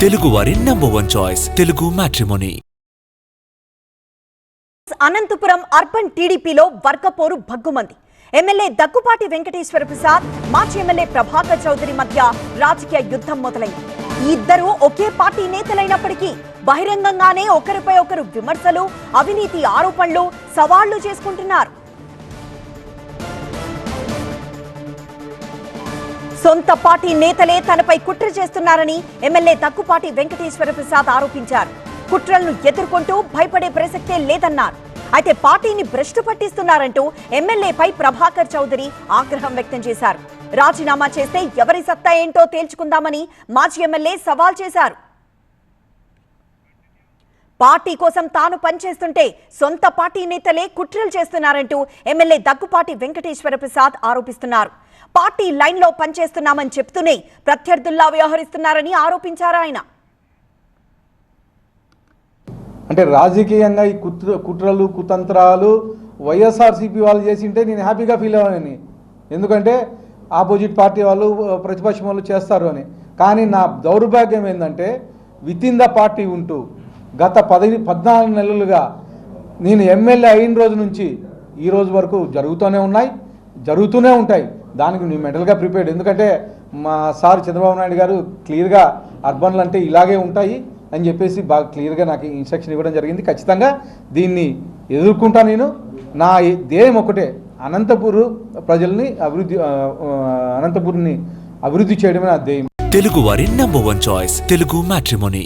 తెలుగువారి #1 choice Telugu matrimony. Anantapuram urban టీడీపీలో వర్గపోరు భగ్గుమంది. ఎమ్మెల్యే దగ్గుపాటి వెంకటేశ్వర ప్రసాద్, మాజీ ఎమ్మెల్యే ప్రభాకర్ చౌదరి మధ్య రాజకీయ యుద్ధం మొదలైంది. ఈ ఇద్దరు ఒకే పార్టీ నేతలైనప్పటికీ బహిరంగంగానే ఒకరిపై ఒకరు విమర్శలు, అవినీతి ఆరోపణలు, సవాళ్లు చేసుకుంటున్నారు. సొంత పార్టీ నేతలే తనపై కుట్ర చేస్తున్నారని ఎమ్మెల్యే దగ్గుపాటి వెంకటేశ్వర ప్రసాద్ ఆరోపించారు. కుట్రలను ఎదుర్కొంటూ భయపడే ప్రసక్తే లేదన్నారు. అయితే పార్టీని భ్రష్టు పట్టిస్తున్నారంటూ ఎమ్మెల్యేపై ప్రభాకర్ చౌదరి ఆగ్రహం వ్యక్తం చేశారు. రాజీనామా చేస్తే ఎవరి సత్తా ఏంటో తేల్చుకుందామని మాజీ ఎమ్మెల్యే సవాల్ చేశారు. పార్టీ కోసం తాను పనిచేస్తుంటే సొంత పార్టీ నేతలే కుట్రలు చేస్తున్నారంటూ ఎమ్మెల్యే దగ్గుపాటి వెంకటేశ్వర ప్రసాద్ ఆరోపిస్తున్నారు. పార్టీ లైన్ లో పనిచేస్తున్నామని చెప్తూనే ప్రత్యర్థుల్లా వ్యవహరిస్తున్నారని ఆరోపించారు ఆయన. అంటే రాజకీయంగా ఈ కుట్రలు కుతంత్రాలు వైఎస్ఆర్సీపీ వాళ్ళు చేసింటే నేను హ్యాపీగా ఫీల్ అవ్వని, ఎందుకంటే ఆపోజిట్ పార్టీ వాళ్ళు ప్రతిపక్షం వాళ్ళు చేస్తారు అని. కానీ నా దౌర్భాగ్యం ఏంటంటే విత్ ఇన్ ద పార్టీ ఉంటూ గత 14 నెలలుగా నేను ఎమ్మెల్యే అయిన రోజు నుంచి ఈ రోజు వరకు జరుగుతూనే ఉంటాయి. దానికి నేను మెంటల్గా ప్రిపేర్డ్. ఎందుకంటే మా సార్ చంద్రబాబు నాయుడు గారు క్లియర్గా అర్బన్లు అంటే ఇలాగే ఉంటాయి అని చెప్పేసి బాగా క్లియర్గా నాకు ఇన్స్ట్రక్షన్ ఇవ్వడం జరిగింది. ఖచ్చితంగా దీన్ని ఎదుర్కొంటా. నేను నా ధ్యేయం ఒకటే, అనంతపుర్ని అభివృద్ధి చేయడమే నా ధ్యేయం. తెలుగువారి #1 చాయిస్ తెలుగు మ్యాట్రిమోనీ.